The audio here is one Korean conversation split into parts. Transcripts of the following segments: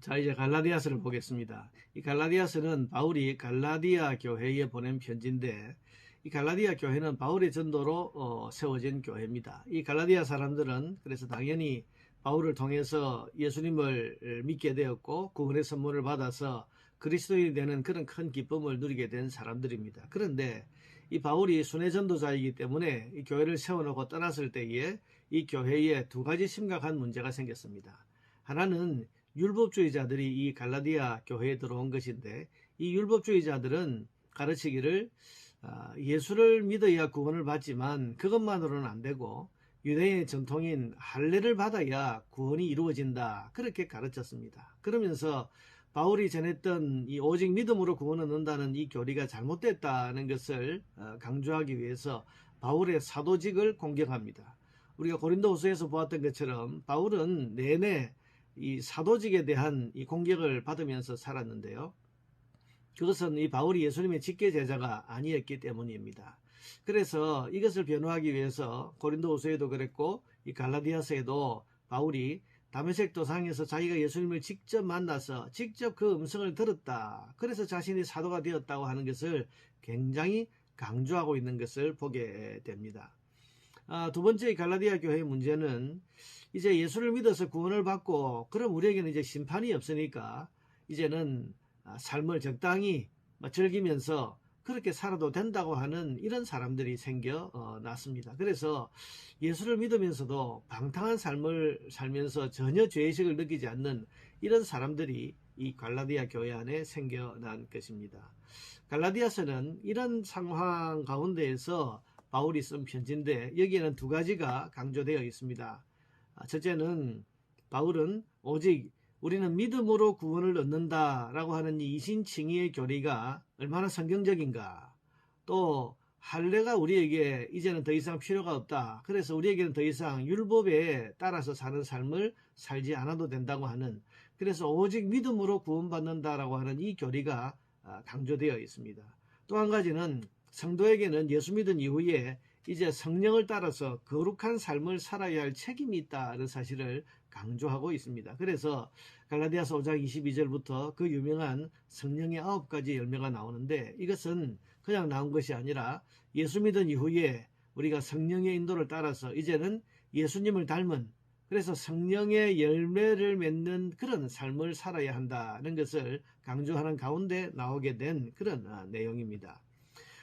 자, 이제 갈라디아서를 보겠습니다. 이 갈라디아서는 바울이 갈라디아 교회에 보낸 편지인데, 이 갈라디아 교회는 바울의 전도로 세워진 교회입니다. 이 갈라디아 사람들은 그래서 당연히 바울을 통해서 예수님을 믿게 되었고 구원의 선물을 받아서 그리스도인이 되는 그런 큰 기쁨을 누리게 된 사람들입니다. 그런데 이 바울이 순회 전도자이기 때문에 이 교회를 세워놓고 떠났을 때에 이 교회에 두 가지 심각한 문제가 생겼습니다. 하나는 율법주의자들이 이 갈라디아 교회에 들어온 것인데, 이 율법주의자들은 가르치기를 예수를 믿어야 구원을 받지만 그것만으로는 안 되고 유대인의 전통인 할례를 받아야 구원이 이루어진다, 그렇게 가르쳤습니다. 그러면서 바울이 전했던 이 오직 믿음으로 구원을 얻는다는 이 교리가 잘못됐다는 것을 강조하기 위해서 바울의 사도직을 공격합니다. 우리가 고린도후서에서 보았던 것처럼 바울은 내내 이 사도직에 대한 이 공격을 받으면서 살았는데요. 그것은 이 바울이 예수님의 직계 제자가 아니었기 때문입니다. 그래서 이것을 변호하기 위해서 고린도후서에도 그랬고 이 갈라디아서에도 바울이 다메섹 도상에서 자기가 예수님을 직접 만나서 직접 그 음성을 들었다, 그래서 자신이 사도가 되었다고 하는 것을 굉장히 강조하고 있는 것을 보게 됩니다. 두 번째 갈라디아 교회의 문제는 이제 예수를 믿어서 구원을 받고 그럼 우리에게는 이제 심판이 없으니까 이제는 삶을 적당히 즐기면서 그렇게 살아도 된다고 하는 이런 사람들이 생겨났습니다. 그래서 예수를 믿으면서도 방탕한 삶을 살면서 전혀 죄의식을 느끼지 않는 이런 사람들이 이 갈라디아 교회 안에 생겨난 것입니다. 갈라디아서는 이런 상황 가운데에서 바울이 쓴 편지인데, 여기에는 두 가지가 강조되어 있습니다. 첫째는 바울은 오직 우리는 믿음으로 구원을 얻는다 라고 하는 이 이신칭의의 교리가 얼마나 성경적인가, 또 할례가 우리에게 이제는 더 이상 필요가 없다, 그래서 우리에게는 더 이상 율법에 따라서 사는 삶을 살지 않아도 된다고 하는, 그래서 오직 믿음으로 구원받는다라고 하는 이 교리가 강조되어 있습니다. 또 한 가지는 성도에게는 예수 믿은 이후에 이제 성령을 따라서 거룩한 삶을 살아야 할 책임이 있다는 사실을 강조하고 있습니다. 그래서 갈라디아서 5장 22절부터 그 유명한 성령의 9가지 열매가 나오는데, 이것은 그냥 나온 것이 아니라 예수 믿은 이후에 우리가 성령의 인도를 따라서 이제는 예수님을 닮은, 그래서 성령의 열매를 맺는 그런 삶을 살아야 한다는 것을 강조하는 가운데 나오게 된 그런 내용입니다.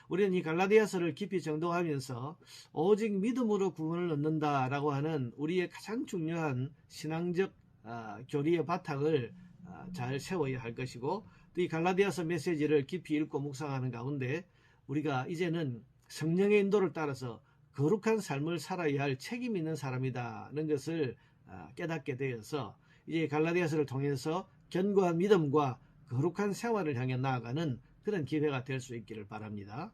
우리는 이 갈라디아서를 깊이 정독하면서 오직 믿음으로 구원을 얻는다라고 하는 우리의 가장 중요한 신앙적 교리의 바탕을 잘 세워야 할 것이고, 또 이 갈라디아서 메시지를 깊이 읽고 묵상하는 가운데 우리가 이제는 성령의 인도를 따라서 거룩한 삶을 살아야 할 책임 있는 사람이다는 것을 깨닫게 되어서 이제 갈라디아서를 통해서 견고한 믿음과 거룩한 생활을 향해 나아가는 그런 기회가 될 수 있기를 바랍니다.